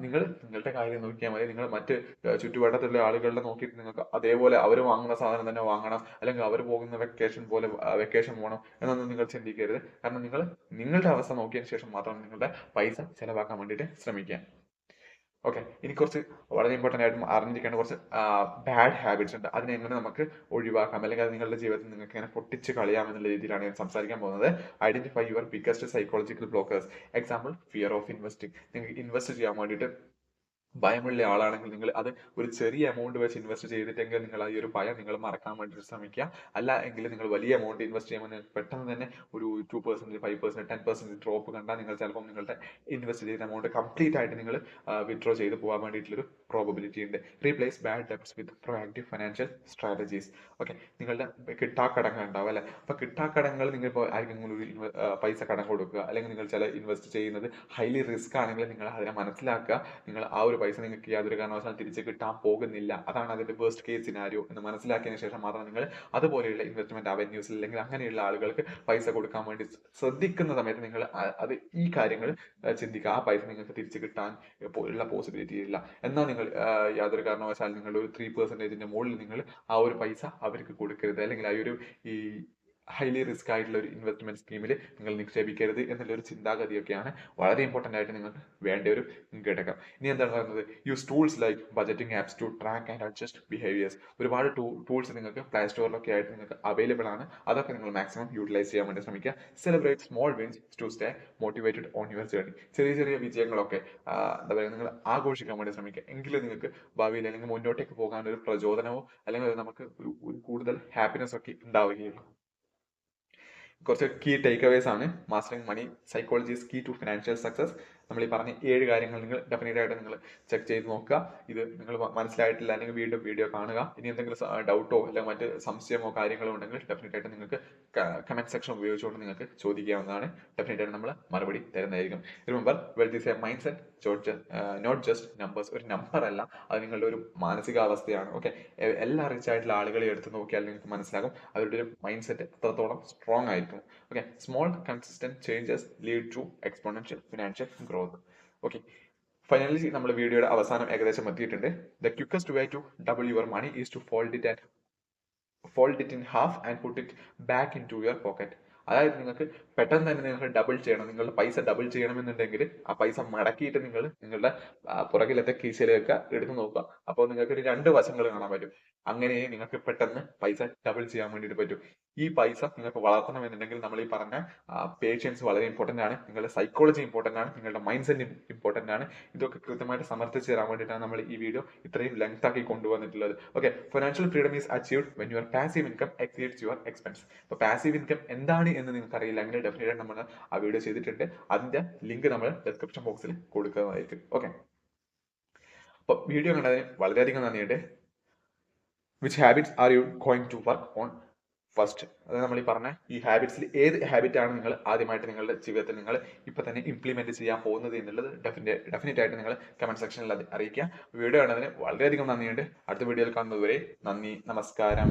നിങ്ങൾ നിങ്ങളുടെ കാര്യം നോക്കിയാൽ മതി. നിങ്ങൾ മറ്റ് ചുറ്റുവട്ടത്തുള്ള ആളുകളുടെ നോക്കിയിട്ട് നിങ്ങൾക്ക് അതേപോലെ അവർ വാങ്ങുന്ന സാധനം തന്നെ വാങ്ങണം, അല്ലെങ്കിൽ അവർ പോകുന്ന വെക്കേഷൻ പോകണം എന്നൊന്നും നിങ്ങൾ ചിന്തിക്കരുത്. കാരണം നിങ്ങൾ നിങ്ങളുടെ അവസ്ഥ നോക്കിയതിന് ശേഷം മാത്രം നിങ്ങളുടെ പൈസ ചെലവാക്കാൻ വേണ്ടിയിട്ട് ശ്രമിക്കുക. ഓക്കെ, ഇനി കുറച്ച് വളരെ ഇമ്പോർട്ടൻ്റ് ആയിട്ട് അറിഞ്ഞിരിക്കേണ്ട കുറച്ച് ബാഡ് ഹാബിറ്റ്സ് ഉണ്ട്. അതിനെ എങ്ങനെ നമുക്ക് ഒഴിവാക്കാം, അല്ലെങ്കിൽ അത് നിങ്ങളുടെ ജീവിതത്തിൽ നിങ്ങൾക്ക് എങ്ങനെ പൊട്ടിച്ച് കളയാം എന്നുള്ള രീതിയിലാണ് ഞാൻ സംസാരിക്കാൻ പോകുന്നത്. Identify your biggest psychological blockers. Example, fear of investing. നിങ്ങൾക്ക് ഇൻവെസ്റ്റ് ചെയ്യാൻ വേണ്ടിയിട്ട് ഭയമുള്ള ആളാണെങ്കിൽ നിങ്ങൾ അത് ഒരു ചെറിയ എമൗണ്ട് വെച്ച് ഇൻവെസ്റ്റ് ചെയ്തിട്ടെങ്കിൽ നിങ്ങൾ ആ ഒരു ഭയം നിങ്ങൾ മറക്കാൻ വേണ്ടിയിട്ട് ശ്രമിക്കുക. അല്ല എങ്കിൽ നിങ്ങൾ വലിയ എമൗണ്ട് ഇൻവെസ്റ്റ് ചെയ്യുമ്പോൾ പെട്ടെന്ന് തന്നെ ഒരു 2%, 5%, 10% ഡ്രോപ്പ് കണ്ടാൽ നിങ്ങൾ ചിലപ്പോൾ നിങ്ങളുടെ ഇൻവെസ്റ്റ് ചെയ്ത എമൗണ്ട് കംപ്ലീറ്റ് ആയിട്ട് നിങ്ങൾ വിത്ഡ്രോ ചെയ്ത് പോകാൻ വേണ്ടിയിട്ടുള്ളൊരു പ്രോബബിലിറ്റി ഉണ്ട്. റീപ്ലേസ് ബാഡ് ഡെബ്റ്റ്സ് വിത്ത് പ്രൊആക്റ്റീവ് ഫിനാൻഷ്യൽ സ്ട്രാറ്റജീസ്. ഓക്കെ, നിങ്ങളുടെ കിട്ടാക്കടങ്ങൾ ഉണ്ടാവും, അല്ലെ? അപ്പൊ കിട്ടാക്കടങ്ങൾ നിങ്ങൾ ഇപ്പോൾ ആർക്കെങ്കിലും ഒരു പൈസ കടം കൊടുക്കുക, അല്ലെങ്കിൽ നിങ്ങൾ ചില ഇൻവെസ്റ്റ് ചെയ്യുന്നത് ഹൈലി റിസ്ക് ആണെങ്കിൽ നിങ്ങൾ അതിനെ മനസ്സിലാക്കുക. നിങ്ങൾ ആ ഒരു പൈസ നിങ്ങൾക്ക് യാതൊരു കാരണവശാലും തിരിച്ച് കിട്ടാൻ പോകുന്നില്ല, അതാണ് അതിന്റെ വേസ്റ്റ് കേസ് സിനാരിയോ എന്ന് മനസ്സിലാക്കിയതിനു ശേഷം മാത്രം നിങ്ങൾ അതുപോലെയുള്ള ഇൻവെസ്റ്റ്മെന്റ് അവന്യൂസിൽ അല്ലെങ്കിൽ അങ്ങനെയുള്ള ആളുകൾക്ക് പൈസ കൊടുക്കാൻ വേണ്ടി ശ്രദ്ധിക്കുന്ന സമയത്ത് നിങ്ങൾ അത് ഈ കാര്യങ്ങൾ ചിന്തിക്കുക. ആ പൈസ നിങ്ങൾക്ക് തിരിച്ചു കിട്ടാൻ ഉള്ള പോസിബിലിറ്റി ഇല്ല. എന്നാൽ നിങ്ങൾ യാതൊരു കാരണവശാലും നിങ്ങൾ ഒരു 3%-ന്റെ മുകളിൽ നിങ്ങൾ ആ ഒരു പൈസ അവർക്ക് കൊടുക്കരുത്, അല്ലെങ്കിൽ ആ ഒരു ഈ ഹൈലി റിസ്ക് ആയിട്ടുള്ള ഒരു ഇൻവെസ്റ്റ്മെന്റ് സ്കീമിൽ നിങ്ങൾ നിക്ഷേപിക്കരുത് എന്നുള്ള ഒരു ചിന്താഗതിയൊക്കെയാണ് വളരെ ഇമ്പോർട്ടൻ്റ് ആയിട്ട് നിങ്ങൾക്ക് വേണ്ട ഒരു ഘടകം. ഇനി എന്താണ് പറയുന്നത്? Use tools like budgeting apps to track and adjust behaviours. ഒരുപാട് ടൂൾസ് നിങ്ങൾക്ക് പ്ലേ സ്റ്റോറിലൊക്കെ ആയിട്ട് നിങ്ങൾക്ക് അവൈലബിൾ ആണ്. അതൊക്കെ നിങ്ങൾ മാക്സിമം യൂട്ടിലൈസ് ചെയ്യാൻ വേണ്ടി ശ്രമിക്കുക. Celebrate small wins to stay motivated on your journey. ചെറിയ ചെറിയ വിജയങ്ങളൊക്കെ എന്താ പറയുക, നിങ്ങൾ ആഘോഷിക്കാൻ വേണ്ടി ശ്രമിക്കുക. എങ്കിലും നിങ്ങൾക്ക് ഭാവിയിൽ അല്ലെങ്കിൽ മുന്നോട്ടേക്ക് പോകാൻ ഒരു പ്രചോദനമോ അല്ലെങ്കിൽ നമുക്ക് ഒരു കൂടുതൽ ഹാപ്പിനെസ് ഒക്കെ ഉണ്ടാവുകയുള്ളൂ. കുറച്ച് കീ ടേക്ക് അവേസ് ആണ്. Mastering money psychology is key to financial success. നമ്മൾ ഈ പറഞ്ഞ 7 കാര്യങ്ങൾ നിങ്ങൾ ഡെഫിനറ്റ് ആയിട്ട് നിങ്ങൾ ചെക്ക് ചെയ്ത് നോക്കുക. ഇത് നിങ്ങൾ മനസ്സിലായിട്ടില്ല അല്ലെങ്കിൽ വീണ്ടും വീഡിയോ കാണുക. ഇനി എന്തെങ്കിലും ഡൗട്ടോ അല്ലെങ്കിൽ മറ്റ് സംശയമോ കാര്യങ്ങളോ ഉണ്ടെങ്കിൽ ഡെഫിനറ്റ് ആയിട്ട് നിങ്ങൾക്ക് കമന്റ് സെക്ഷൻ ഉപയോഗിച്ചുകൊണ്ട് നിങ്ങൾക്ക് ചോദിക്കാവുന്നതാണ്. ഡെഫിനറ്റ് ആയിട്ട് നമ്മൾ മറുപടി തരുന്നതായിരിക്കും. Remember, wealth is a mindset, not just numbers. ഒരു നമ്പർ അല്ല, അത് നിങ്ങളുടെ ഒരു മാനസികാവസ്ഥയാണ്. ഓക്കെ, എല്ലാ റിച്ച് ആയിട്ടുള്ള ആളുകളെ എടുത്ത് നോക്കിയാൽ നിങ്ങൾക്ക് മനസ്സിലാകും അവരുടെ ഒരു മൈൻഡ് സെറ്റ് എത്രത്തോളം സ്ട്രോങ് ആയിരിക്കും. Okay, small consistent changes lead to exponential financial growth. Okay, finally നമ്മൾ വീഡിയോയുടെ അവസാനം ഏകദേശം എത്തിയിട്ടുണ്ട്. The quickest way to double your money is to fold it in half and put it back into your pocket. അതായത് നിങ്ങൾക്ക് പെട്ടെന്ന് തന്നെ നിങ്ങൾക്ക് ഡബിൾ ചെയ്യണം, നിങ്ങളുടെ പൈസ ഡബിൾ ചെയ്യണമെന്നുണ്ടെങ്കിൽ ആ പൈസ മടക്കിയിട്ട് നിങ്ങൾ നിങ്ങളുടെ പുറകിലത്തെ കീശയിലേക്ക് എടുത്തു നോക്കുക. അപ്പോൾ നിങ്ങൾക്ക് ഒരു 2 വശങ്ങൾ കാണാൻ പറ്റും. അങ്ങനെ നിങ്ങൾക്ക് പെട്ടെന്ന് പൈസ ഡബിൾ ചെയ്യാൻ വേണ്ടിയിട്ട് പറ്റും. ഈ പൈസ നിങ്ങൾക്ക് വളർത്തണമെന്നുണ്ടെങ്കിൽ നമ്മൾ ഈ പറഞ്ഞ പേഷ്യൻസ് വളരെ ഇമ്പോർട്ടൻ്റ് ആണ്, നിങ്ങളുടെ സൈക്കോളജി ഇമ്പോർട്ടൻ്റ് ആണ്, നിങ്ങളുടെ മൈൻഡ് സെറ്റ് ഇമ്പോർട്ടൻ്റ് ആണ്. ഇതൊക്കെ കൃത്യമായിട്ട് സമർത്ഥിച്ച് തരാൻ വേണ്ടിയിട്ടാണ് നമ്മൾ ഈ വീഡിയോ ഇത്രയും ലെങ്ത് ആക്കി കൊണ്ടുവന്നിട്ടുള്ളത്. Okay, financial freedom is achieved when your passive income exceeds your expense. അപ്പോൾ പാസീവ് ഇൻകം എന്താണ് എന്ന് നിങ്ങൾക്ക് അറിയില്ലെങ്കിൽ ഡെഫിനറ്റ് ആയിട്ട് നമ്മൾ ആ വീഡിയോ ചെയ്തിട്ടുണ്ട്. അതിന്റെ ലിങ്ക് നമ്മൾ ഡിസ്ക്രിപ്ഷൻ ബോക്സിൽ കൊടുക്കുന്നതായിരിക്കും. ഓക്കെ, അപ്പോൾ വീഡിയോ കണ്ടതിന് വളരെയധികം നന്ദിയുണ്ട്. Which habits are you going to work on first? അതായത് നമ്മൾ ഈ പറഞ്ഞ ഈ ഹാബിറ്റ്സിൽ ഏത് ഹാബിറ്റാണ് നിങ്ങൾ ആദ്യമായിട്ട് നിങ്ങളുടെ ജീവിതത്തിൽ നിങ്ങൾ ഇപ്പൊ തന്നെ ഇംപ്ലിമെന്റ് ചെയ്യാൻ പോകുന്നത് എന്നുള്ളത് ഡെഫിനറ്റ് ആയിട്ട് നിങ്ങൾ കമന്റ് സെക്ഷനിൽ അറിയിക്കുക. വീഡിയോ കണ്ടതിന് വളരെയധികം നന്ദിയുണ്ട്. അടുത്ത വീഡിയോയിൽ കാണുന്നതുവരെ നന്ദി, നമസ്കാരം.